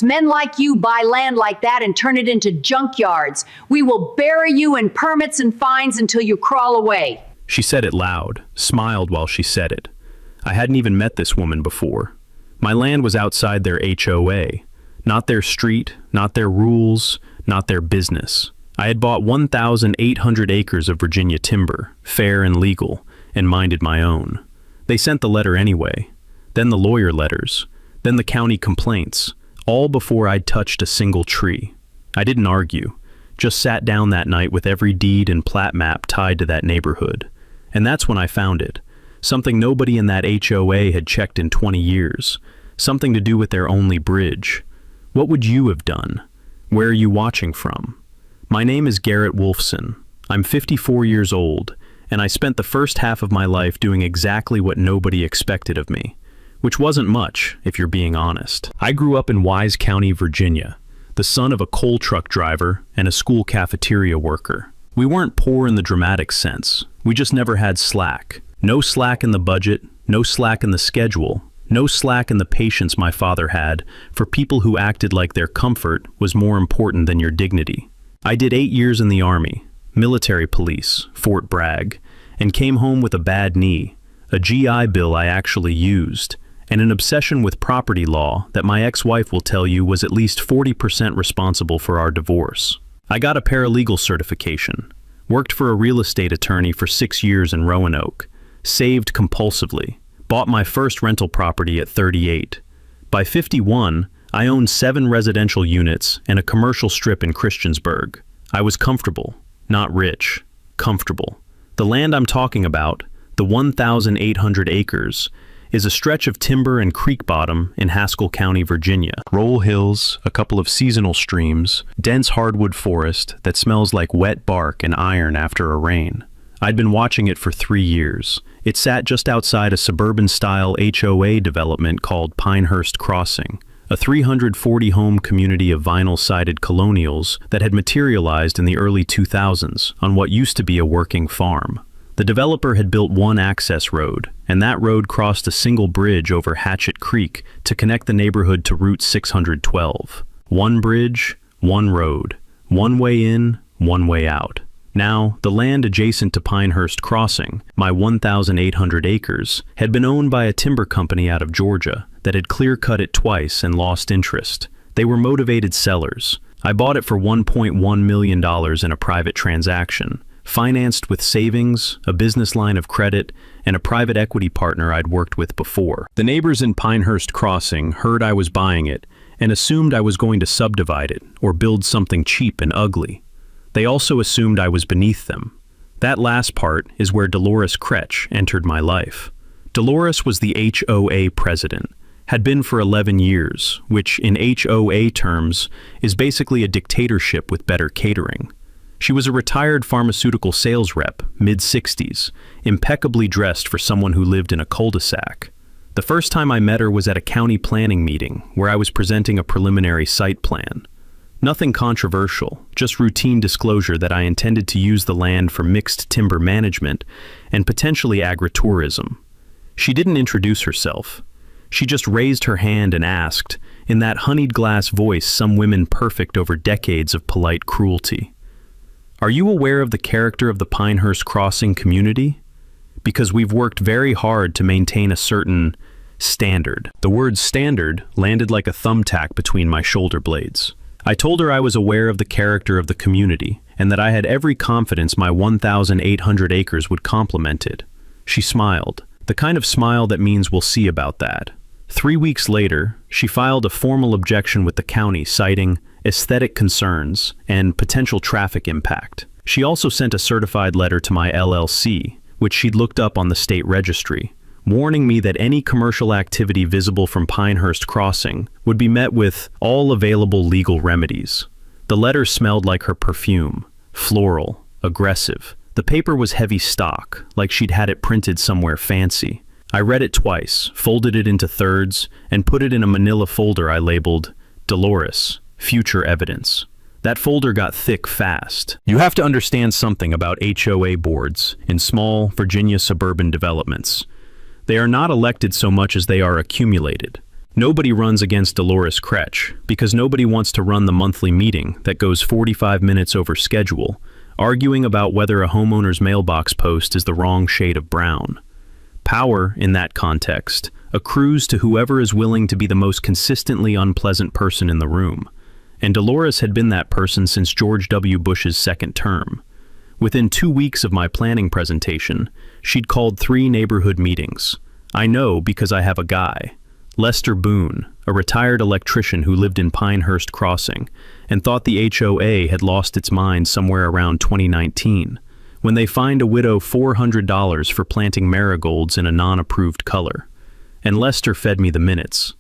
Men like you buy land like that and turn it into junkyards. We will bury you in permits and fines until you crawl away. She said it loud, smiled while she said it. I hadn't even met this woman before. My land was outside their HOA. Not their street, not their rules, not their business. I had bought 1,800 acres of Virginia timber, fair and legal, and minded my own. They sent the letter anyway. Then the lawyer letters. Then the county complaints. All before I'd touched a single tree. I didn't argue, just sat down that night with every deed and plat map tied to that neighborhood. And that's when I found it. Something nobody in that HOA had checked in 20 years. Something to do with their only bridge. What would you have done? Where are you watching from? My name is Garrett Wolfson. I'm 54 years old, and I spent the first half of my life doing exactly what nobody expected of me. Which wasn't much, if you're being honest. I grew up in Wise County, Virginia, the son of a coal truck driver and a school cafeteria worker. We weren't poor in the dramatic sense. We just never had slack. No slack in the budget, no slack in the schedule, no slack in the patience my father had for people who acted like their comfort was more important than your dignity. I did 8 years in the Army, military police, Fort Bragg, and came home with a bad knee, a GI Bill I actually used, and an obsession with property law that my ex-wife will tell you was at least 40% responsible for our divorce. I got a paralegal certification, worked for a real estate attorney for 6 years in Roanoke, saved compulsively, bought my first rental property at 38. By 51, I owned 7 residential units and a commercial strip in Christiansburg. I was comfortable, not rich, comfortable. The land I'm talking about, the 1,800 acres, is a stretch of timber and creek bottom in Haskell County, Virginia. Roll hills, a couple of seasonal streams, dense hardwood forest that smells like wet bark and iron after a rain. I'd been watching it for 3 years. It sat just outside a suburban-style HOA development called Pinehurst Crossing, a 340-home community of vinyl-sided colonials that had materialized in the early 2000s on what used to be a working farm. The developer had built one access road, and that road crossed a single bridge over Hatchet Creek to connect the neighborhood to Route 612. One bridge, one road, one way in, one way out. Now, the land adjacent to Pinehurst Crossing, my 1,800 acres, had been owned by a timber company out of Georgia that had clear-cut it twice and lost interest. They were motivated sellers. I bought it for $1.1 million in a private transaction, financed with savings, a business line of credit, and a private equity partner I'd worked with before. The neighbors in Pinehurst Crossing heard I was buying it and assumed I was going to subdivide it or build something cheap and ugly. They also assumed I was beneath them. That last part is where Dolores Kretsch entered my life. Dolores was the HOA president, had been for 11 years, which in HOA terms is basically a dictatorship with better catering. She was a retired pharmaceutical sales rep, mid-60s, impeccably dressed for someone who lived in a cul-de-sac. The first time I met her was at a county planning meeting where I was presenting a preliminary site plan. Nothing controversial, just routine disclosure that I intended to use the land for mixed timber management and potentially agritourism. She didn't introduce herself. She just raised her hand and asked, in that honeyed glass voice some women perfect over decades of polite cruelty, "Are you aware of the character of the Pinehurst Crossing community? Because we've worked very hard to maintain a certain standard." The word standard landed like a thumbtack between my shoulder blades. I told her I was aware of the character of the community and that I had every confidence my 1,800 acres would complement it. She smiled, the kind of smile that means we'll see about that. 3 weeks later, she filed a formal objection with the county citing aesthetic concerns and potential traffic impact. She also sent a certified letter to my LLC, which she'd looked up on the state registry, warning me that any commercial activity visible from Pinehurst Crossing would be met with all available legal remedies. The letter smelled like her perfume, floral, aggressive. The paper was heavy stock, like she'd had it printed somewhere fancy. I read it twice, folded it into thirds, and put it in a manila folder I labeled Dolores, Future Evidence. That folder got thick fast. You have to understand something about HOA boards in small Virginia suburban developments. They are not elected so much as they are accumulated. Nobody runs against Dolores Kretsch because nobody wants to run the monthly meeting that goes 45 minutes over schedule, arguing about whether a homeowner's mailbox post is the wrong shade of brown. Power, in that context, accrues to whoever is willing to be the most consistently unpleasant person in the room. And Dolores had been that person since George W. Bush's second term. Within 2 weeks of my planning presentation, she'd called 3 neighborhood meetings. I know because I have a guy, Lester Boone, a retired electrician who lived in Pinehurst Crossing and thought the HOA had lost its mind somewhere around 2019, when they fined a widow $400 for planting marigolds in a non-approved color. And Lester fed me the minutes.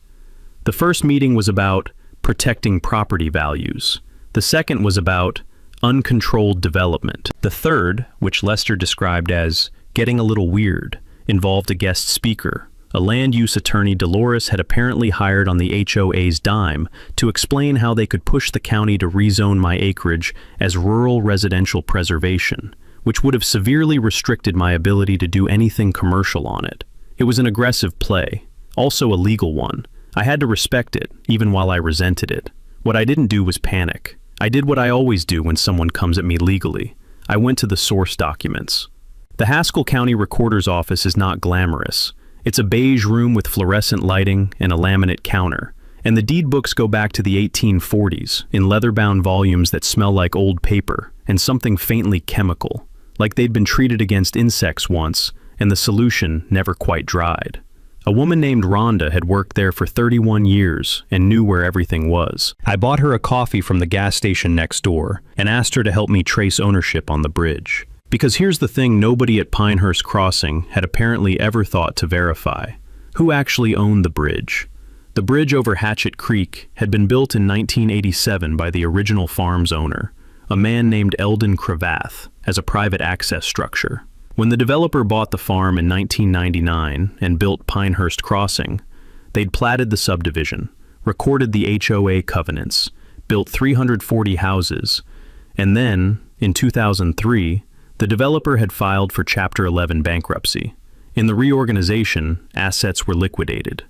The first meeting was about protecting property values. The second was about uncontrolled development. The third, which Lester described as getting a little weird, involved a guest speaker, a land use attorney Dolores had apparently hired on the HOA's dime to explain how they could push the county to rezone my acreage as rural residential preservation, which would have severely restricted my ability to do anything commercial on it. It was an aggressive play, also a legal one. I had to respect it, even while I resented it. What I didn't do was panic. I did what I always do when someone comes at me legally. I went to the source documents. The Haskell County Recorder's Office is not glamorous. It's a beige room with fluorescent lighting and a laminate counter, and the deed books go back to the 1840s in leather-bound volumes that smell like old paper and something faintly chemical, like they'd been treated against insects once and the solution never quite dried. A woman named Rhonda had worked there for 31 years and knew where everything was. I bought her a coffee from the gas station next door and asked her to help me trace ownership on the bridge. Because here's the thing nobody at Pinehurst Crossing had apparently ever thought to verify. Who actually owned the bridge? The bridge over Hatchet Creek had been built in 1987 by the original farm's owner, a man named Eldon Cravath, as a private access structure. When the developer bought the farm in 1999 and built Pinehurst Crossing, they'd platted the subdivision, recorded the HOA covenants, built 340 houses, and then, in 2003, the developer had filed for Chapter 11 bankruptcy. In the reorganization, assets were liquidated.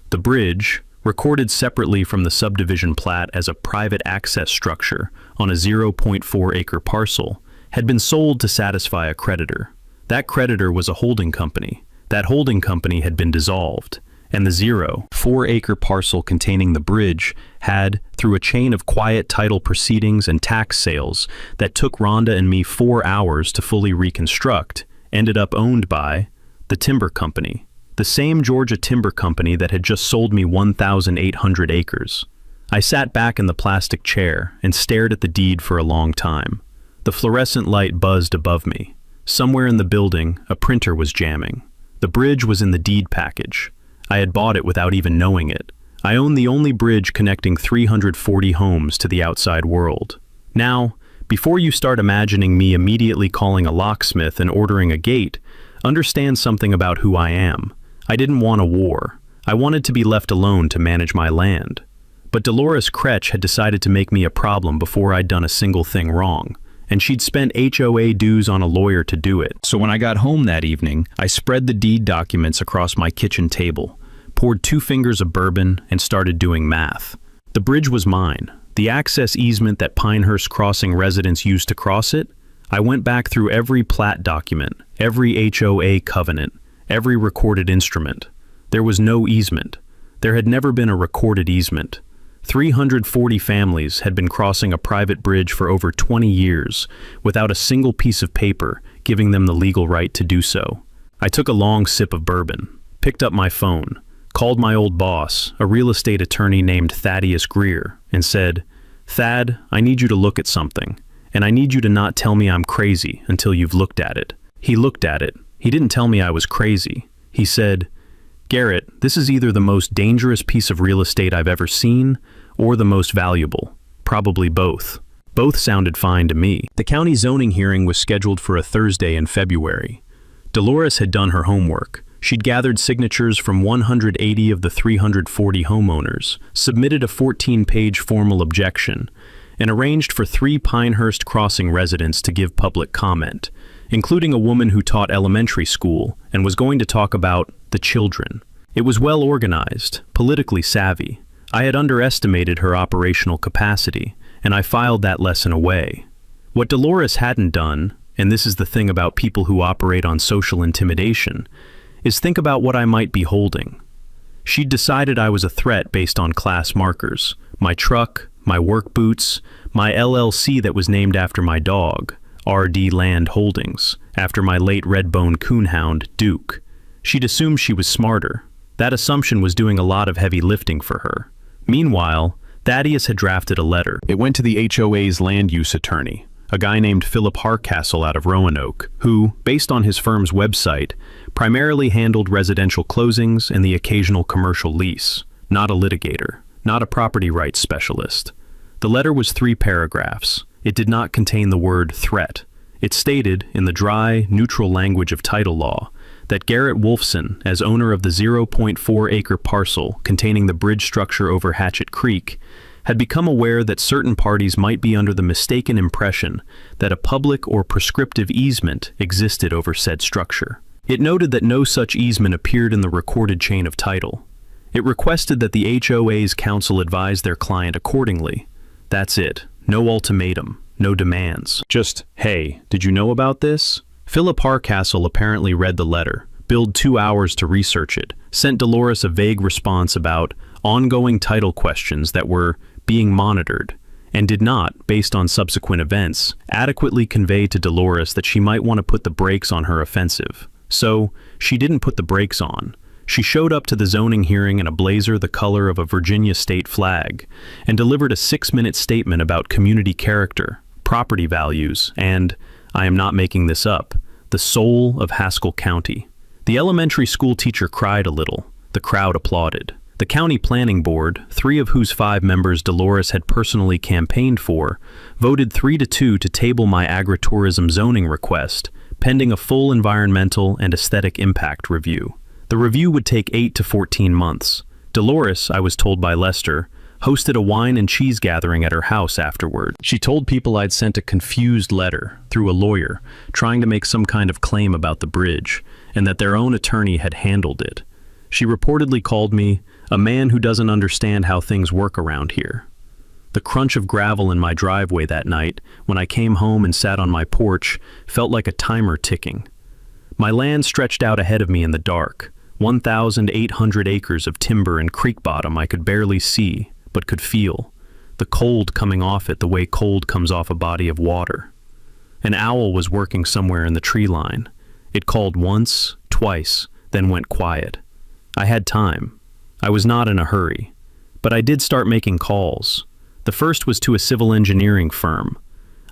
The bridge, recorded separately from the subdivision plat as a private access structure on a 0.4-acre parcel, had been sold to satisfy a creditor. That creditor was a holding company. That holding company had been dissolved, and the 0.4-acre parcel containing the bridge had, through a chain of quiet title proceedings and tax sales that took Rhonda and me 4 hours to fully reconstruct, ended up owned by the timber company, the same Georgia timber company that had just sold me 1,800 acres. I sat back in the plastic chair and stared at the deed for a long time. The fluorescent light buzzed above me. Somewhere in the building, a printer was jamming. The bridge was in the deed package. I had bought it without even knowing it. I owned the only bridge connecting 340 homes to the outside world. Now, before you start imagining me immediately calling a locksmith and ordering a gate, understand something about who I am. I didn't want a war. I wanted to be left alone to manage my land. But Dolores Kretsch had decided to make me a problem before I'd done a single thing wrong, and she'd spent HOA dues on a lawyer to do it. So when I got home that evening, I spread the deed documents across my kitchen table, poured 2 fingers of bourbon, and started doing math. The bridge was mine. The access easement that Pinehurst Crossing residents used to cross it, I went back through every plat document, every HOA covenant, every recorded instrument. There was no easement. There had never been a recorded easement. 340 families had been crossing a private bridge for over 20 years without a single piece of paper giving them the legal right to do so. I took a long sip of bourbon, picked up my phone, called my old boss, a real estate attorney named Thaddeus Greer, and said, "Thad, I need you to look at something, and I need you to not tell me I'm crazy until you've looked at it." He looked at it. He didn't tell me I was crazy. He said, "Garrett, this is either the most dangerous piece of real estate I've ever seen or the most valuable. Probably both." Both sounded fine to me. The county zoning hearing was scheduled for a Thursday in February. Dolores had done her homework. She'd gathered signatures from 180 of the 340 homeowners, submitted a 14-page formal objection, and arranged for 3 Pinehurst Crossing residents to give public comment, including a woman who taught elementary school and was going to talk about the children. It was well organized, politically savvy. I had underestimated her operational capacity, and I filed that lesson away. What Dolores hadn't done, and this is the thing about people who operate on social intimidation, is think about what I might be holding. She'd decided I was a threat based on class markers, my truck, my work boots, my LLC that was named after my dog, RD Land Holdings, after my late red-bone coonhound, Duke. She'd assumed she was smarter. That assumption was doing a lot of heavy lifting for her. Meanwhile, Thaddeus had drafted a letter. It went to the HOA's land use attorney, a guy named Philip Harcastle out of Roanoke, who, based on his firm's website, primarily handled residential closings and the occasional commercial lease, not a litigator, not a property rights specialist. The letter was 3 paragraphs. It did not contain the word threat. It stated, in the dry, neutral language of title law, that Garrett Wolfson, as owner of the 0.4-acre parcel containing the bridge structure over Hatchet Creek, had become aware that certain parties might be under the mistaken impression that a public or prescriptive easement existed over said structure. It noted that no such easement appeared in the recorded chain of title. It requested that the HOA's counsel advise their client accordingly. That's it. No ultimatum, no demands. Just, hey, did you know about this? Philip Harcastle apparently read the letter, billed 2 hours to research it, sent Dolores a vague response about ongoing title questions that were being monitored, and did not, based on subsequent events, adequately convey to Dolores that she might want to put the brakes on her offensive. So, she didn't put the brakes on. She showed up to the zoning hearing in a blazer the color of a Virginia state flag, and delivered a 6-minute statement about community character, property values, and, I am not making this up, the soul of Haskell County. The elementary school teacher cried a little. The crowd applauded. The county planning board, 3 of whose 5 members Dolores had personally campaigned for, voted 3-2 to table my agritourism zoning request, pending a full environmental and aesthetic impact review. The review would take 8 to 14 months. Dolores, I was told by Lester, hosted a wine and cheese gathering at her house afterward. She told people I'd sent a confused letter through a lawyer trying to make some kind of claim about the bridge, and that their own attorney had handled it. She reportedly called me a man who doesn't understand how things work around here. The crunch of gravel in my driveway that night, when I came home and sat on my porch, felt like a timer ticking. My land stretched out ahead of me in the dark, 1,800 acres of timber and creek bottom I could barely see, but could feel, the cold coming off it the way cold comes off a body of water. An owl was working somewhere in the tree line. It called once, twice, then went quiet. I had time. I was not in a hurry, but I did start making calls. The first was to a civil engineering firm.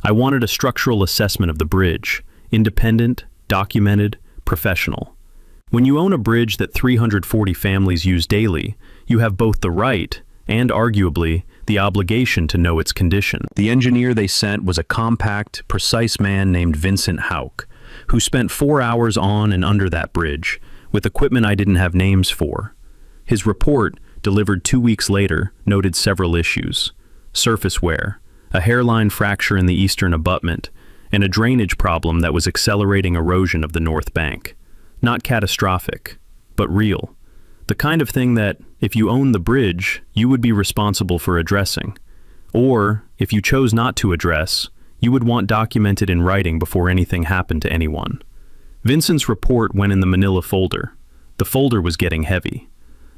I wanted a structural assessment of the bridge, independent, documented, professional. When you own a bridge that 340 families use daily, you have both the right and, arguably, the obligation to know its condition. The engineer they sent was a compact, precise man named Vincent Houck, who spent 4 hours on and under that bridge, with equipment I didn't have names for. His report, delivered 2 weeks later, noted several issues: surface wear, a hairline fracture in the eastern abutment, and a drainage problem that was accelerating erosion of the north bank. Not catastrophic, but real. The kind of thing that, if you owned the bridge, you would be responsible for addressing. Or, if you chose not to address, you would want documented in writing before anything happened to anyone. Vincent's report went in the manila folder. The folder was getting heavy.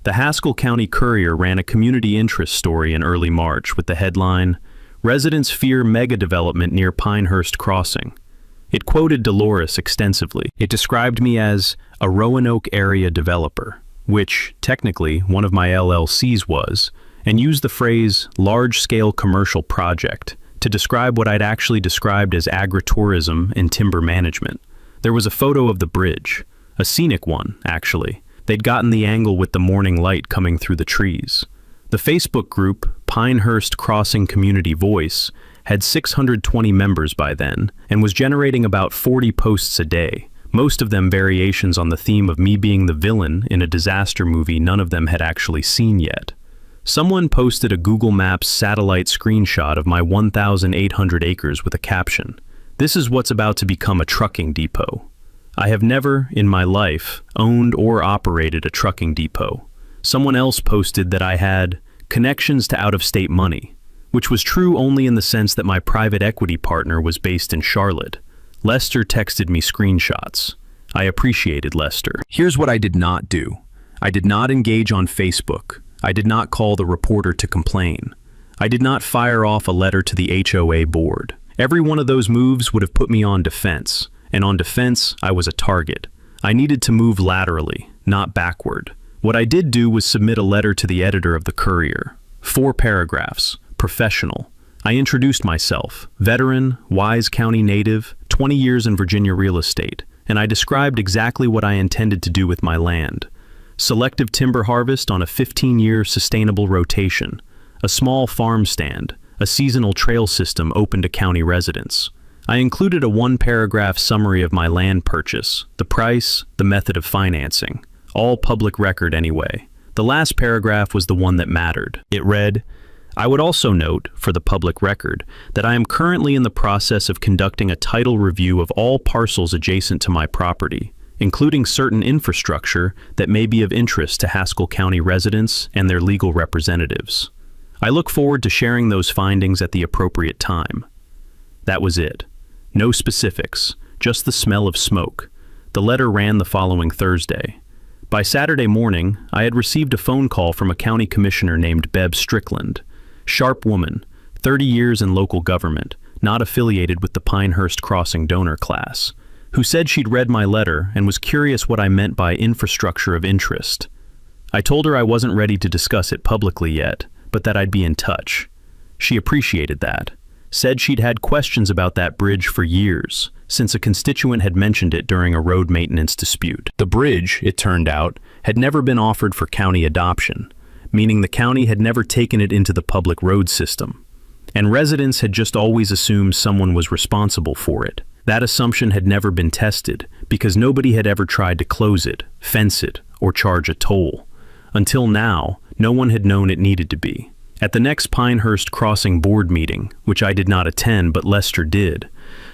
The Haskell County Courier ran a community interest story in early March with the headline, "Residents Fear Mega Development Near Pinehurst Crossing." It quoted Dolores extensively. It described me as a Roanoke area developer, which, technically, one of my LLCs was, and used the phrase large-scale commercial project to describe what I'd actually described as agritourism and timber management. There was a photo of the bridge, a scenic one, actually. They'd gotten the angle with the morning light coming through the trees. The Facebook group, Pinehurst Crossing Community Voice, had 620 members by then, and was generating about 40 posts a day, most of them variations on the theme of me being the villain in a disaster movie none of them had actually seen yet. Someone posted a Google Maps satellite screenshot of my 1,800 acres with a caption, "This is what's about to become a trucking depot." I have never, in my life, owned or operated a trucking depot. Someone else posted that I had connections to out-of-state money, which was true only in the sense that my private equity partner was based in Charlotte. Lester texted me screenshots. I appreciated Lester. Here's what I did not do. I did not engage on Facebook. I did not call the reporter to complain. I did not fire off a letter to the HOA board. Every one of those moves would have put me on defense, and on defense, I was a target. I needed to move laterally, not backward. What I did do was submit a letter to the editor of the Courier. 4 paragraphs, professional. I introduced myself, veteran, Wise County native, 20 years in Virginia real estate, and I described exactly what I intended to do with my land. Selective timber harvest on a 15-year sustainable rotation, a small farm stand, a seasonal trail system open to county residents. I included a 1-paragraph summary of my land purchase, the price, the method of financing, all public record anyway. The last paragraph was the one that mattered. It read, I would also note, for the public record, that I am currently in the process of conducting a title review of all parcels adjacent to my property, including certain infrastructure that may be of interest to Haskell County residents and their legal representatives. I look forward to sharing those findings at the appropriate time. That was it. No specifics, just the smell of smoke. The letter ran the following Thursday. By Saturday morning, I had received a phone call from a county commissioner named Beb Strickland. Sharp woman, 30 years in local government, not affiliated with the Pinehurst Crossing donor class, who said she'd read my letter and was curious what I meant by infrastructure of interest. I told her I wasn't ready to discuss it publicly yet, but that I'd be in touch. She appreciated that, said she'd had questions about that bridge for years, since a constituent had mentioned it during a road maintenance dispute. The bridge, it turned out, had never been offered for county adoption, meaning the county had never taken it into the public road system, and residents had just always assumed someone was responsible for it. That assumption had never been tested, because nobody had ever tried to close it, fence it, or charge a toll. Until now, no one had known it needed to be. At the next Pinehurst Crossing board meeting, which I did not attend but Lester did,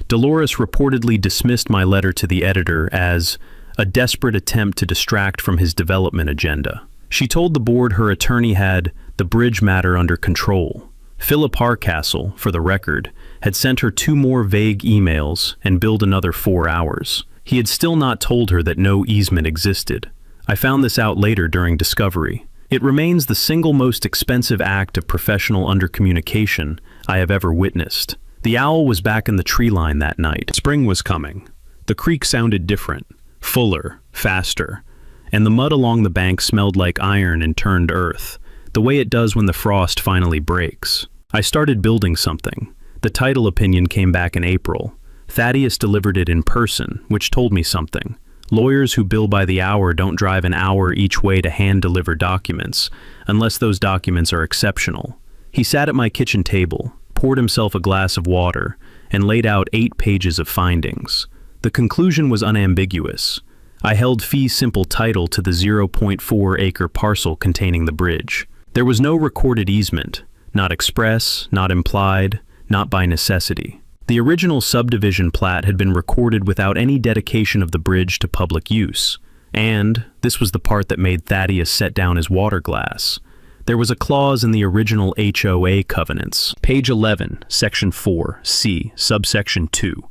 Dolores reportedly dismissed my letter to the editor as a desperate attempt to distract from his development agenda. She told the board her attorney had the bridge matter under control. Philip Harcastle, for the record, had sent her 2 more vague emails and billed another 4 hours. He had still not told her that no easement existed. I found this out later during discovery. It remains the single most expensive act of professional undercommunication I have ever witnessed. The owl was back in the tree line that night. Spring was coming. The creek sounded different, fuller, faster, and the mud along the bank smelled like iron and turned earth, the way it does when the frost finally breaks. I started building something. The title opinion came back in April. Thaddeus delivered it in person, which told me something. Lawyers who bill by the hour don't drive an hour each way to hand-deliver documents, unless those documents are exceptional. He sat at my kitchen table, poured himself a glass of water, and laid out 8 pages of findings. The conclusion was unambiguous. I held fee simple title to the 0.4-acre parcel containing the bridge. There was no recorded easement, not express, not implied, not by necessity. The original subdivision plat had been recorded without any dedication of the bridge to public use. And, this was the part that made Thaddeus set down his water glass, there was a clause in the original HOA covenants. Page 11, Section 4, C, subsection 2.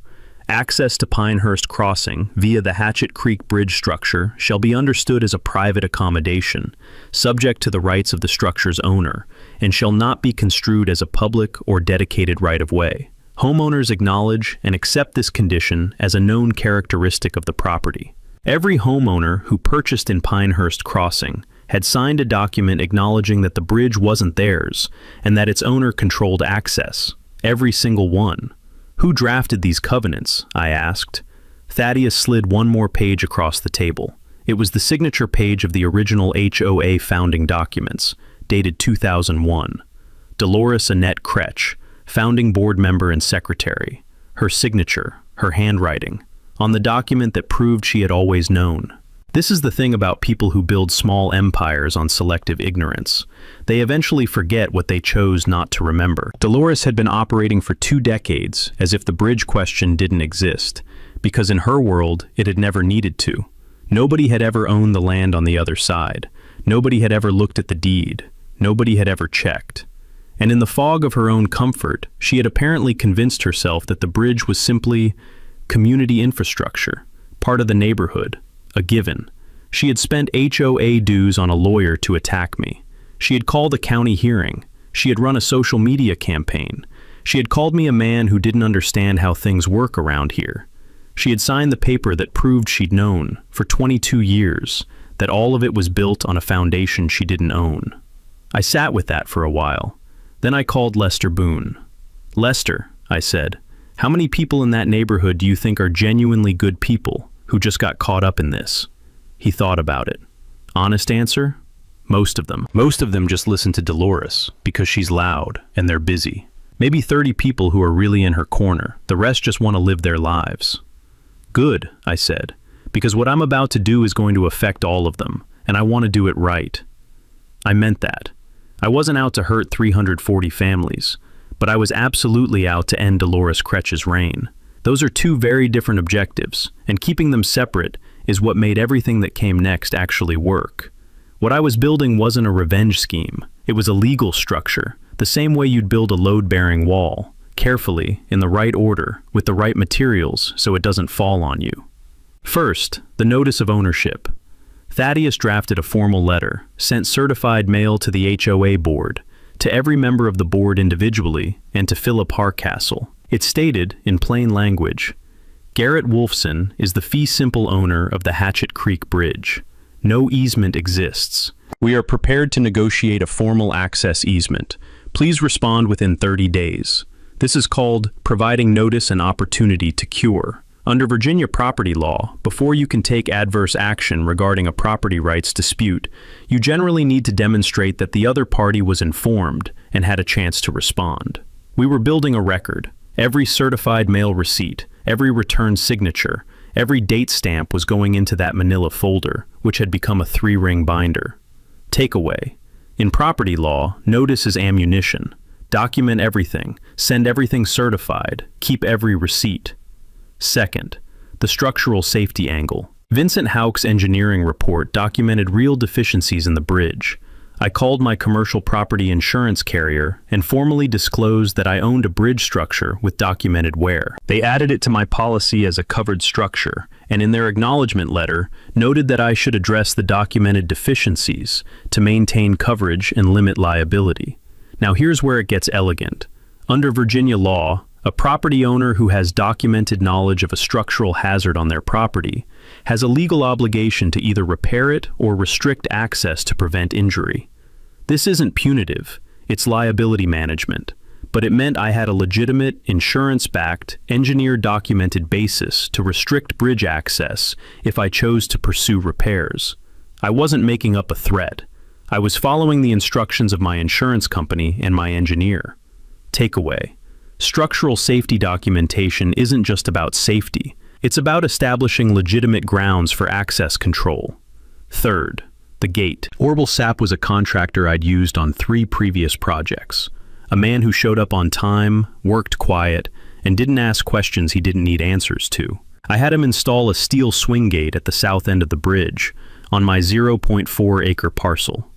Access to Pinehurst Crossing via the Hatchet Creek Bridge structure shall be understood as a private accommodation, subject to the rights of the structure's owner, and shall not be construed as a public or dedicated right-of-way. Homeowners acknowledge and accept this condition as a known characteristic of the property. Every homeowner who purchased in Pinehurst Crossing had signed a document acknowledging that the bridge wasn't theirs and that its owner controlled access. Every single one. Who drafted these covenants? I asked. Thaddeus slid 1 more page across the table. It was the signature page of the original HOA founding documents, dated 2001. Dolores Annette Kretsch, founding board member and secretary. Her signature, her handwriting, on the document that proved she had always known. This is the thing about people who build small empires on selective ignorance. They eventually forget what they chose not to remember. Dolores had been operating for 2 decades as if the bridge question didn't exist, because in her world, it had never needed to. Nobody had ever owned the land on the other side. Nobody had ever looked at the deed. Nobody had ever checked. And in the fog of her own comfort, she had apparently convinced herself that the bridge was simply community infrastructure, part of the neighborhood, a given. She had spent HOA dues on a lawyer to attack me. She had called a county hearing. She had run a social media campaign. She had called me a man who didn't understand how things work around here. She had signed the paper that proved she'd known, for 22 years, that all of it was built on a foundation she didn't own. I sat with that for a while. Then I called Lester Boone. "Lester," I said, "how many people in that neighborhood do you think are genuinely good people who just got caught up in this?" He thought about it. Honest answer? Most of them. Most of them just listen to Dolores because she's loud and they're busy. Maybe 30 people who are really in her corner. The rest just want to live their lives. Good, I said, because what I'm about to do is going to affect all of them, and I want to do it right. I meant that. I wasn't out to hurt 340 families, but I was absolutely out to end Dolores Kretsch's reign. Those are two very different objectives, and keeping them separate is what made everything that came next actually work. What I was building wasn't a revenge scheme. It was a legal structure, the same way you'd build a load-bearing wall, carefully, in the right order, with the right materials so it doesn't fall on you. First, the notice of ownership. Thaddeus drafted a formal letter, sent certified mail to the HOA board, to every member of the board individually, and to Philip Harcastle. It stated, in plain language, Garrett Wolfson is the fee simple owner of the Hatchet Creek Bridge. No easement exists. We are prepared to negotiate a formal access easement. Please respond within 30 days. This is called providing notice and opportunity to cure. Under Virginia property law, before you can take adverse action regarding a property rights dispute, you generally need to demonstrate that the other party was informed and had a chance to respond. We were building a record. Every certified mail receipt, every return signature, every date stamp was going into that manila folder, which had become a 3-ring binder. Takeaway. In property law, notice is ammunition. Document everything, send everything certified, keep every receipt. Second, the structural safety angle. Vincent Houck's engineering report documented real deficiencies in the bridge. I called my commercial property insurance carrier and formally disclosed that I owned a bridge structure with documented wear. They added it to my policy as a covered structure, and in their acknowledgement letter, noted that I should address the documented deficiencies to maintain coverage and limit liability. Now here's where it gets elegant. Under Virginia law, a property owner who has documented knowledge of a structural hazard on their property has a legal obligation to either repair it or restrict access to prevent injury. This isn't punitive, it's liability management, but it meant I had a legitimate, insurance-backed, engineer-documented basis to restrict bridge access if I chose to pursue repairs. I wasn't making up a threat. I was following the instructions of my insurance company and my engineer. Takeaway. Structural safety documentation isn't just about safety. It's about establishing legitimate grounds for access control. Third, the gate. Orville Sapp was a contractor I'd used on 3 previous projects. A man who showed up on time, worked quiet, and didn't ask questions he didn't need answers to. I had him install a steel swing gate at the south end of the bridge on my 0.4-acre parcel.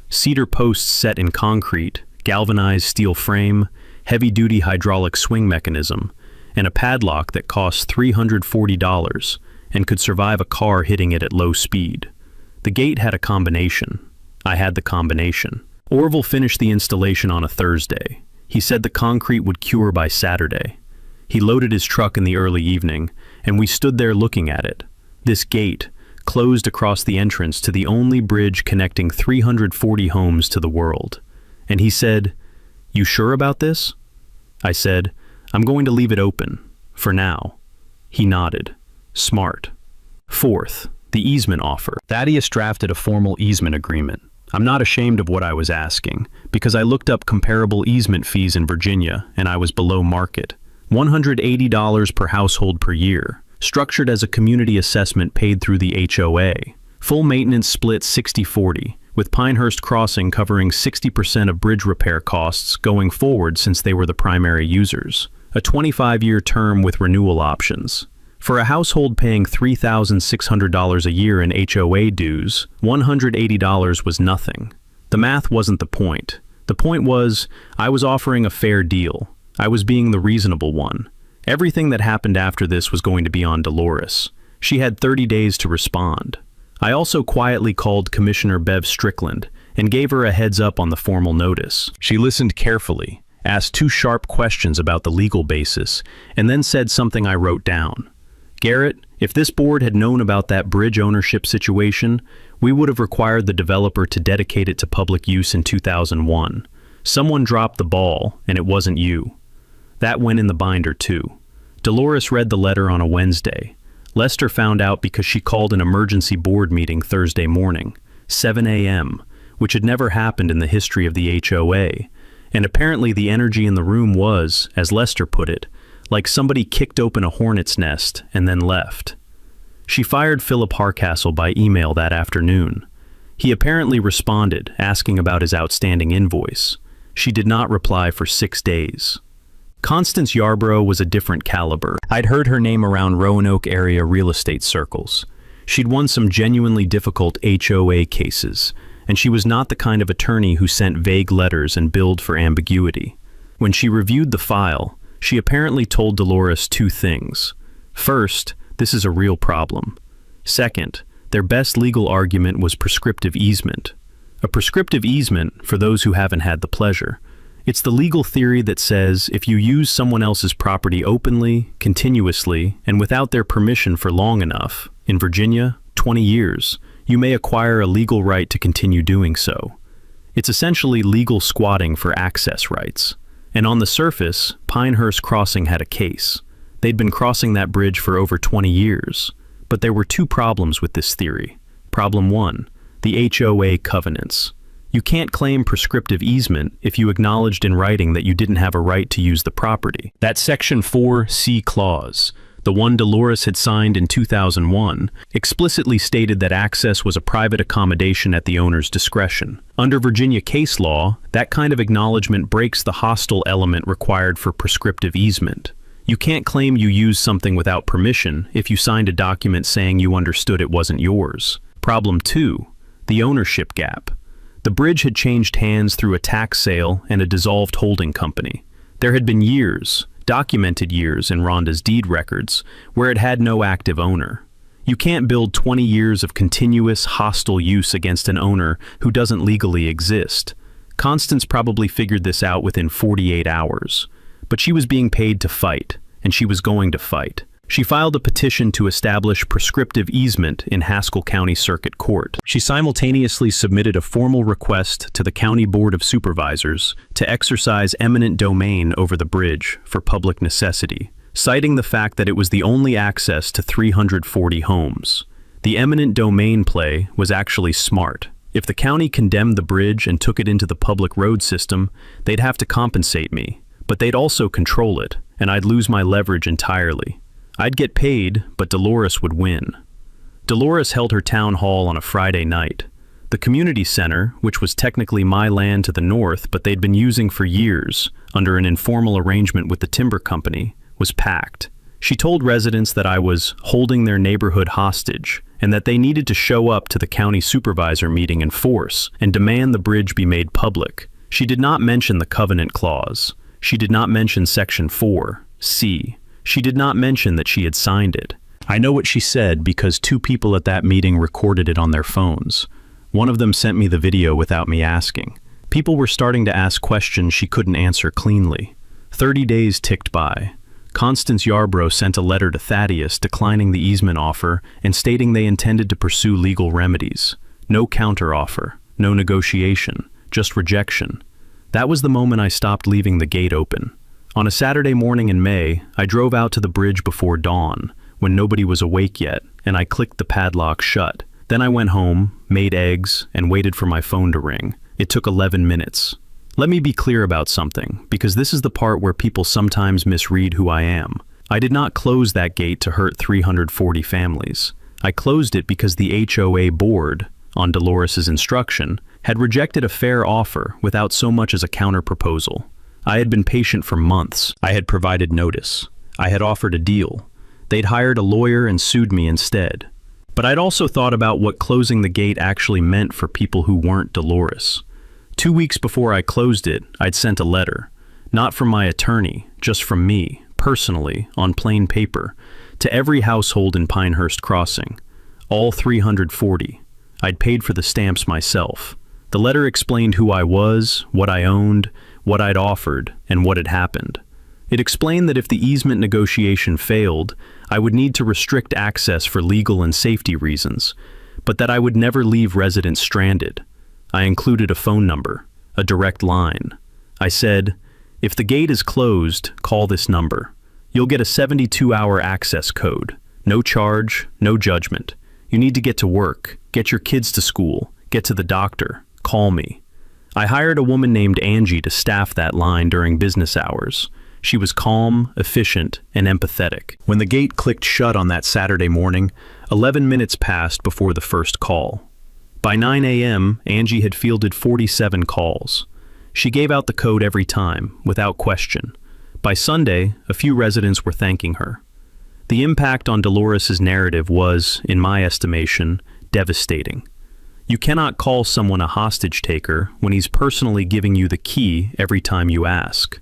Cedar posts set in concrete, galvanized steel frame, heavy-duty hydraulic swing mechanism, and a padlock that cost $340 and could survive a car hitting it at low speed. The gate had a combination. I had the combination. Orville finished the installation on a Thursday. He said the concrete would cure by Saturday. He loaded his truck in the early evening, and we stood there looking at it. This gate, closed across the entrance to the only bridge connecting 340 homes to the world. And he said, "You sure about this?" I said, "I'm going to leave it open, for now." He nodded. Smart. Fourth, the easement offer. Thaddeus drafted a formal easement agreement. I'm not ashamed of what I was asking, because I looked up comparable easement fees in Virginia, and I was below market. $180 per household per year, structured as a community assessment paid through the HOA. Full maintenance split 60-40, with Pinehurst Crossing covering 60% of bridge repair costs going forward since they were the primary users. A 25-year term with renewal options. For a household paying $3,600 a year in HOA dues, $180 was nothing. The math wasn't the point. The point was, I was offering a fair deal. I was being the reasonable one. Everything that happened after this was going to be on Dolores. She had 30 days to respond. I also quietly called Commissioner Bev Strickland and gave her a heads up on the formal notice. She listened carefully, asked 2 sharp questions about the legal basis, and then said something I wrote down. Garrett, if this board had known about that bridge ownership situation, we would have required the developer to dedicate it to public use in 2001. Someone dropped the ball, and it wasn't you. That went in the binder too. Dolores read the letter on a Wednesday. Lester found out because she called an emergency board meeting Thursday morning, 7 a.m., which had never happened in the history of the HOA, and apparently the energy in the room was, as Lester put it, like somebody kicked open a hornet's nest and then left. She fired Philip Harcastle by email that afternoon. He apparently responded, asking about his outstanding invoice. She did not reply for 6 days. Constance Yarborough was a different caliber. I'd heard her name around Roanoke area real estate circles. She'd won some genuinely difficult HOA cases, and she was not the kind of attorney who sent vague letters and billed for ambiguity. When she reviewed the file, she apparently told Dolores 2 things. First, this is a real problem. Second, their best legal argument was prescriptive easement. A prescriptive easement, for those who haven't had the pleasure, it's the legal theory that says if you use someone else's property openly, continuously, and without their permission for long enough, in Virginia, 20 years, you may acquire a legal right to continue doing so. It's essentially legal squatting for access rights. And on the surface, Pinehurst Crossing had a case. They'd been crossing that bridge for over 20 years. But there were 2 problems with this theory. Problem 1, the HOA covenants. You can't claim prescriptive easement if you acknowledged in writing that you didn't have a right to use the property. That Section 4C clause, the one Dolores had signed in 2001, explicitly stated that access was a private accommodation at the owner's discretion. Under Virginia case law, that kind of acknowledgement breaks the hostile element required for prescriptive easement. You can't claim you used something without permission if you signed a document saying you understood it wasn't yours. Problem 2, the ownership gap. The bridge had changed hands through a tax sale and a dissolved holding company. There had been years, documented years in Rhonda's deed records, where it had no active owner. You can't build 20 years of continuous hostile use against an owner who doesn't legally exist. Constance probably figured this out within 48 hours. But she was being paid to fight, and she was going to fight. She filed a petition to establish prescriptive easement in Haskell County Circuit Court. She simultaneously submitted a formal request to the County Board of Supervisors to exercise eminent domain over the bridge for public necessity, citing the fact that it was the only access to 340 homes. The eminent domain play was actually smart. If the county condemned the bridge and took it into the public road system, they'd have to compensate me, but they'd also control it, and I'd lose my leverage entirely. I'd get paid, but Dolores would win. Dolores held her town hall on a Friday night. The community center, which was technically my land to the north but they'd been using for years, under an informal arrangement with the timber company, was packed. She told residents that I was holding their neighborhood hostage and that they needed to show up to the county supervisor meeting in force and demand the bridge be made public. She did not mention the covenant clause. She did not mention Section 4C. She did not mention that she had signed it. I know what she said because 2 people at that meeting recorded it on their phones. One of them sent me the video without me asking. People were starting to ask questions she couldn't answer cleanly. 30 days ticked by. Constance Yarborough sent a letter to Thaddeus declining the easement offer and stating they intended to pursue legal remedies. No counteroffer, no negotiation, just rejection. That was the moment I stopped leaving the gate open. On a Saturday morning in May, I drove out to the bridge before dawn, when nobody was awake yet, and I clicked the padlock shut. Then I went home, made eggs, and waited for my phone to ring. It took 11 minutes. Let me be clear about something, because this is the part where people sometimes misread who I am. I did not close that gate to hurt 340 families. I closed it because the HOA board, on Dolores's instruction, had rejected a fair offer without so much as a counter-proposal. I had been patient for months. I had provided notice. I had offered a deal. They'd hired a lawyer and sued me instead. But I'd also thought about what closing the gate actually meant for people who weren't Dolores. 2 weeks before I closed it, I'd sent a letter, not from my attorney, just from me, personally, on plain paper, to every household in Pinehurst Crossing, all 340. I'd paid for the stamps myself. The letter explained who I was, what I owned, what I'd offered, and what had happened. It explained that if the easement negotiation failed, I would need to restrict access for legal and safety reasons, but that I would never leave residents stranded. I included a phone number, a direct line. I said, "If the gate is closed, call this number. You'll get a 72-hour access code. No charge, no judgment. You need to get to work, get your kids to school, get to the doctor. Call me." I hired a woman named Angie to staff that line during business hours. She was calm, efficient, and empathetic. When the gate clicked shut on that Saturday morning, 11 minutes passed before the first call. By 9 a.m., Angie had fielded 47 calls. She gave out the code every time, without question. By Sunday, a few residents were thanking her. The impact on Dolores's narrative was, in my estimation, devastating. You cannot call someone a hostage taker when he's personally giving you the key every time you ask.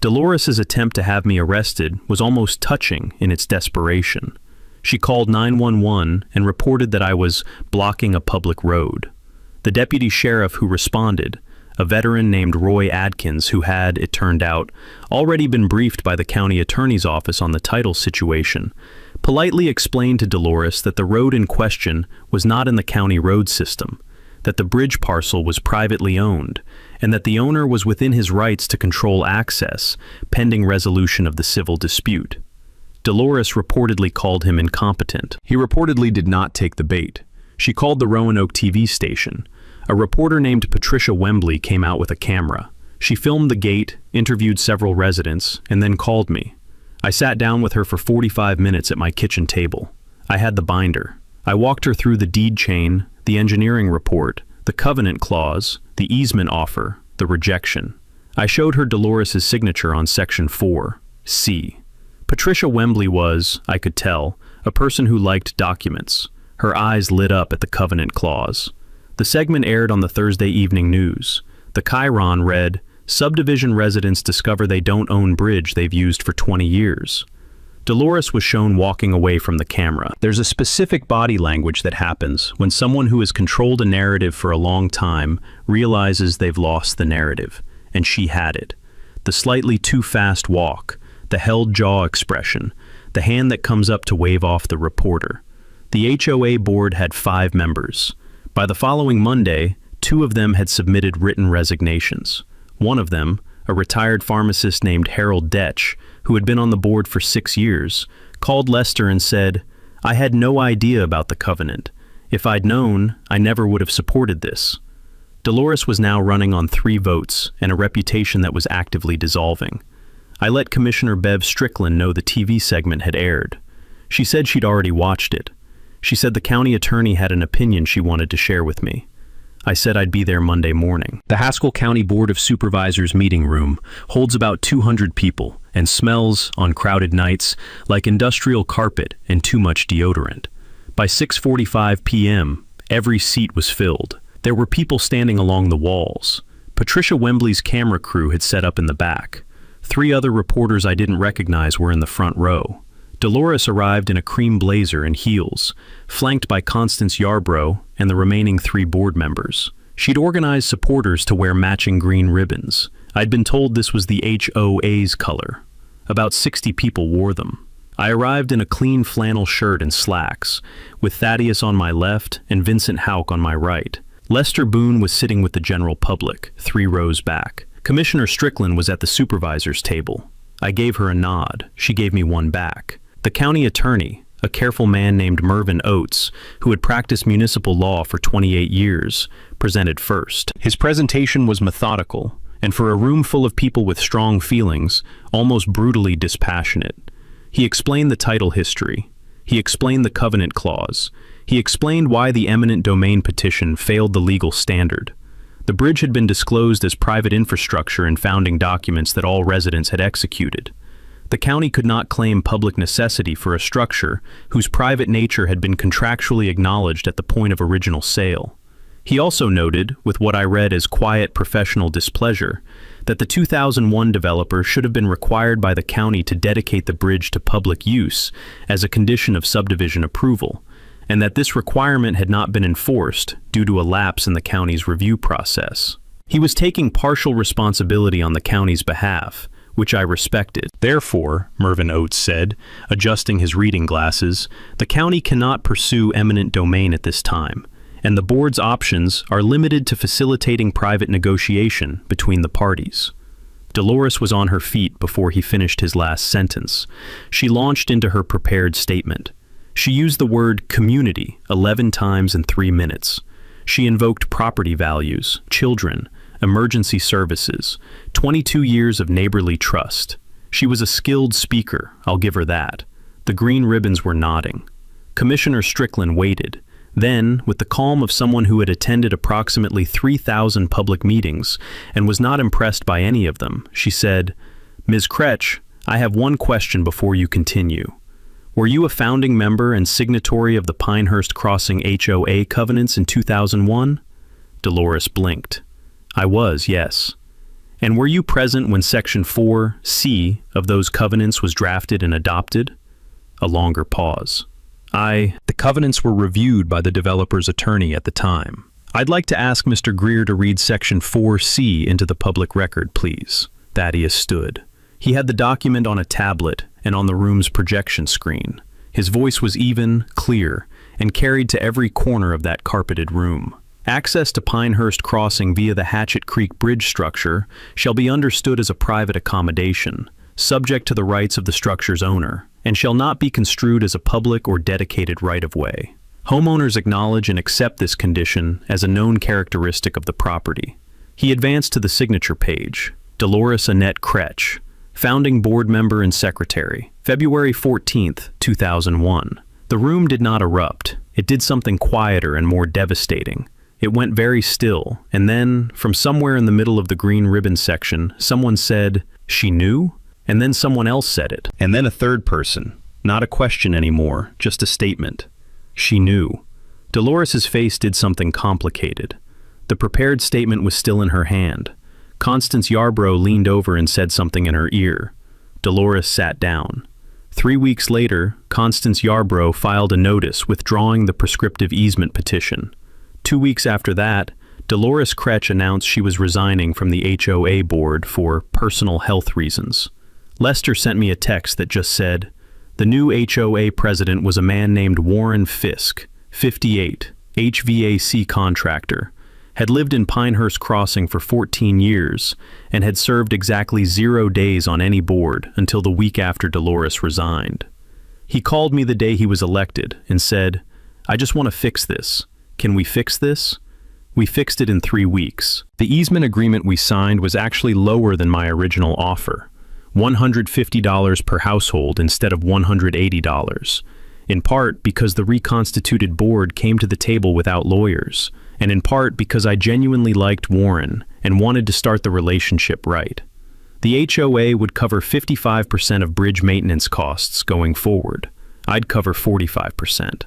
Dolores's attempt to have me arrested was almost touching in its desperation. She called 911 and reported that I was blocking a public road. The deputy sheriff who responded, a veteran named Roy Adkins who had, it turned out, already been briefed by the county attorney's office on the title situation, politely explained to Dolores that the road in question was not in the county road system, that the bridge parcel was privately owned, and that the owner was within his rights to control access, pending resolution of the civil dispute. Dolores reportedly called him incompetent. He reportedly did not take the bait. She called the Roanoke TV station. A reporter named Patricia Wembley came out with a camera. She filmed the gate, interviewed several residents, and then called me. I sat down with her for 45 minutes at my kitchen table. I had the binder. I walked her through the deed chain, the engineering report, the covenant clause, the easement offer, the rejection. I showed her Dolores's signature on Section 4, C. Patricia Wembley was, I could tell, a person who liked documents. Her eyes lit up at the covenant clause. The segment aired on the Thursday evening news. The Chiron read, "Subdivision residents discover they don't own bridge they've used for 20 years." Dolores was shown walking away from the camera. There's a specific body language that happens when someone who has controlled a narrative for a long time realizes they've lost the narrative, and she had it. The slightly too fast walk, the held jaw expression, the hand that comes up to wave off the reporter. The HOA board had 5 members. By the following Monday, 2 of them had submitted written resignations. One of them, a retired pharmacist named Harold Detch, who had been on the board for 6 years, called Lester and said, "I had no idea about the covenant. If I'd known, I never would have supported this." Dolores was now running on 3 votes and a reputation that was actively dissolving. I let Commissioner Bev Strickland know the TV segment had aired. She said she'd already watched it. She said the county attorney had an opinion she wanted to share with me. I said I'd be there Monday morning. The Haskell County Board of Supervisors meeting room holds about 200 people and smells, on crowded nights, like industrial carpet and too much deodorant. By 6:45 p.m., every seat was filled. There were people standing along the walls. Patricia Wembley's camera crew had set up in the back. 3 other reporters I didn't recognize were in the front row. Dolores arrived in a cream blazer and heels, flanked by Constance Yarbrough and the remaining 3 board members. She'd organized supporters to wear matching green ribbons. I'd been told this was the HOA's color. About 60 people wore them. I arrived in a clean flannel shirt and slacks, with Thaddeus on my left and Vincent Houck on my right. Lester Boone was sitting with the general public, 3 rows back. Commissioner Strickland was at the supervisor's table. I gave her a nod. She gave me one back. The county attorney, a careful man named Mervyn Oates, who had practiced municipal law for 28 years, presented first. His presentation was methodical, and for a room full of people with strong feelings, almost brutally dispassionate. He explained the title history. He explained the covenant clause. He explained why the eminent domain petition failed the legal standard. The bridge had been disclosed as private infrastructure in founding documents that all residents had executed. The county could not claim public necessity for a structure whose private nature had been contractually acknowledged at the point of original sale. He also noted, with what I read as quiet professional displeasure, that the 2001 developer should have been required by the county to dedicate the bridge to public use as a condition of subdivision approval, and that this requirement had not been enforced due to a lapse in the county's review process. He was taking partial responsibility on the county's behalf, which I respected. Therefore, Mervyn Oates said, adjusting his reading glasses, the county cannot pursue eminent domain at this time, and the board's options are limited to facilitating private negotiation between the parties. Dolores was on her feet before he finished his last sentence. She launched into her prepared statement. She used the word community 11 times in 3 minutes. She invoked property values, children, emergency services, 22 years of neighborly trust. She was a skilled speaker, I'll give her that. The green ribbons were nodding. Commissioner Strickland waited. Then, with the calm of someone who had attended approximately 3,000 public meetings and was not impressed by any of them, she said, "Ms. Kretsch, I have one question before you continue. Were you a founding member and signatory of the Pinehurst Crossing HOA covenants in 2001? Dolores blinked. I was, yes. And were you present when Section 4C of those covenants was drafted and adopted? A longer pause. The covenants were reviewed by the developer's attorney at the time. I'd like to ask Mr. Greer to read Section 4C into the public record, please. Thaddeus stood. He had the document on a tablet and on the room's projection screen. His voice was even, clear, and carried to every corner of that carpeted room. Access to Pinehurst Crossing via the Hatchet Creek Bridge structure shall be understood as a private accommodation, subject to the rights of the structure's owner, and shall not be construed as a public or dedicated right-of-way. Homeowners acknowledge and accept this condition as a known characteristic of the property. He advanced to the signature page. Dolores Annette Kretsch, founding board member and secretary, February 14th, 2001. The room did not erupt. It did something quieter and more devastating. It went very still, and then, from somewhere in the middle of the green ribbon section, someone said, "She knew?" And then someone else said it. And then a third person. Not a question anymore, just a statement. She knew. Dolores's face did something complicated. The prepared statement was still in her hand. Constance Yarbrough leaned over and said something in her ear. Dolores sat down. 3 weeks later, Constance Yarbrough filed a notice withdrawing the prescriptive easement petition. 2 weeks after that, Dolores Kretsch announced she was resigning from the HOA board for personal health reasons. Lester sent me a text that just said, the new HOA president was a man named Warren Fisk, 58, HVAC contractor, had lived in Pinehurst Crossing for 14 years, and had served exactly 0 days on any board until the week after Dolores resigned. He called me the day he was elected and said, I just want to fix this. Can we fix this? We fixed it in 3 weeks. The easement agreement we signed was actually lower than my original offer. $150 per household instead of $180, in part because the reconstituted board came to the table without lawyers, and in part because I genuinely liked Warren and wanted to start the relationship right. The HOA would cover 55% of bridge maintenance costs going forward. I'd cover 45%.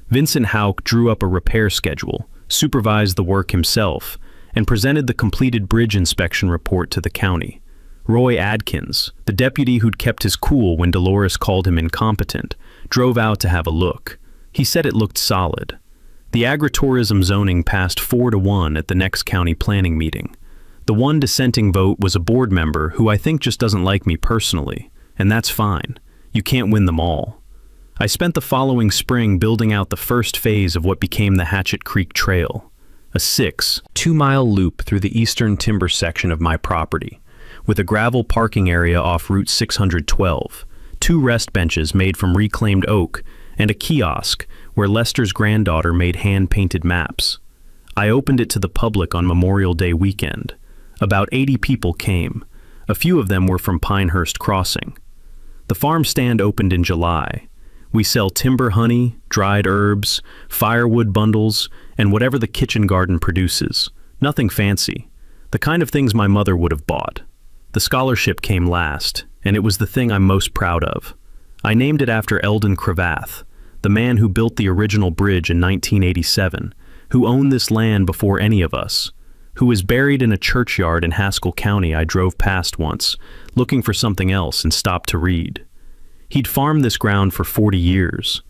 Vincent Houck drew up a repair schedule, supervised the work himself, and presented the completed bridge inspection report to the county. Roy Adkins, the deputy who'd kept his cool when Dolores called him incompetent, drove out to have a look. He said it looked solid. The agritourism zoning passed 4-1 at the next county planning meeting. The one dissenting vote was a board member who I think just doesn't like me personally, and that's fine. You can't win them all. I spent the following spring building out the first phase of what became the Hatchet Creek Trail, a 2-mile loop through the eastern timber section of my property, with a gravel parking area off Route 612, 2 rest benches made from reclaimed oak, and a kiosk where Lester's granddaughter made hand-painted maps. I opened it to the public on Memorial Day weekend. About 80 people came. A few of them were from Pinehurst Crossing. The farm stand opened in July. We sell timber honey, dried herbs, firewood bundles, and whatever the kitchen garden produces. Nothing fancy. The kind of things my mother would have bought. The scholarship came last. and it was the thing I'm most proud of. I named it after Eldon Cravath, the man who built the original bridge in 1987, who owned this land before any of us, who is buried in a churchyard in Haskell County I drove past once, looking for something else and stopped to read. He'd farmed this ground for 40 years.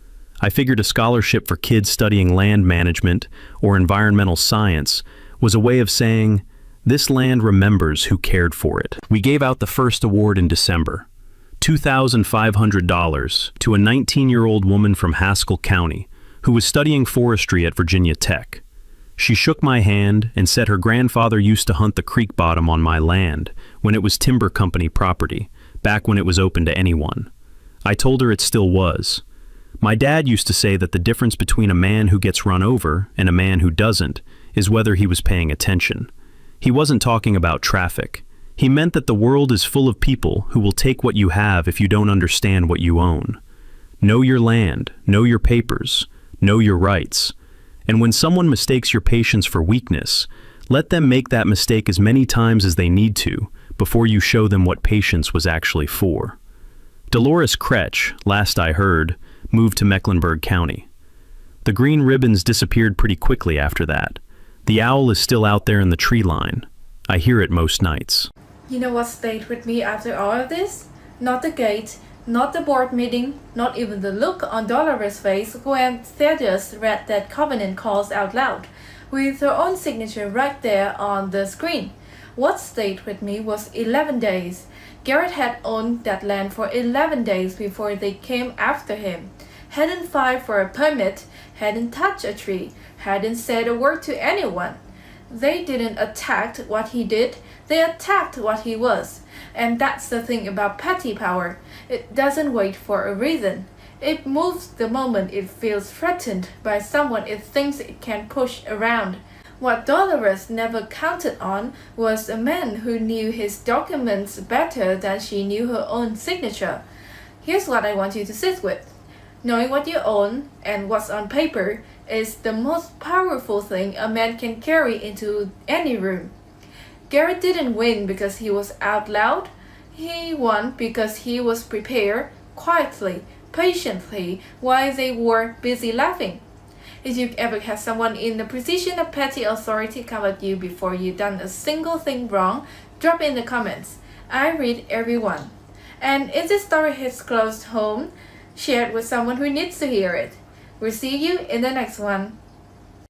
I figured a scholarship for kids studying land management or environmental science was a way of saying, this land remembers who cared for it. We gave out the first award in December, $2,500 to a 19-year-old woman from Haskell County who was studying forestry at Virginia Tech. She shook my hand and said her grandfather used to hunt the creek bottom on my land when it was timber company property, back when it was open to anyone. I told her it still was. My dad used to say that the difference between a man who gets run over and a man who doesn't is whether he was paying attention. He wasn't talking about traffic. He meant that the world is full of people who will take what you have if you don't understand what you own. Know your land, know your papers, know your rights. And when someone mistakes your patience for weakness, let them make that mistake as many times as they need to before you show them what patience was actually for. Dolores Kretsch, last I heard, moved to Mecklenburg County. The green ribbons disappeared pretty quickly after that. The owl is still out there in the tree line. I hear it most nights. You know what stayed with me after all of this? Not the gate, not the board meeting, not even the look on Dolores' face when Thaddeus read that covenant clause out loud, with her own signature right there on the screen. What stayed with me was 11 days. Garrett had owned that land for 11 days before they came after him. Hadn't filed for a permit, hadn't touched a tree, hadn't said a word to anyone. They didn't attack what he did, they attacked what he was. And that's the thing about petty power. It doesn't wait for a reason. It moves the moment it feels threatened by someone it thinks it can push around. What Dolores never counted on was a man who knew his documents better than she knew her own signature. Here's what I want you to sit with. Knowing what you own and what's on paper is the most powerful thing a man can carry into any room. Garrett didn't win because he was out loud. He won because he was prepared, quietly, patiently, while they were busy laughing. If you've ever had someone in a position of petty authority come at you before you've done a single thing wrong, drop in the comments. I read every one. And if this story hits close home, share it with someone who needs to hear it. We'll see you in the next one.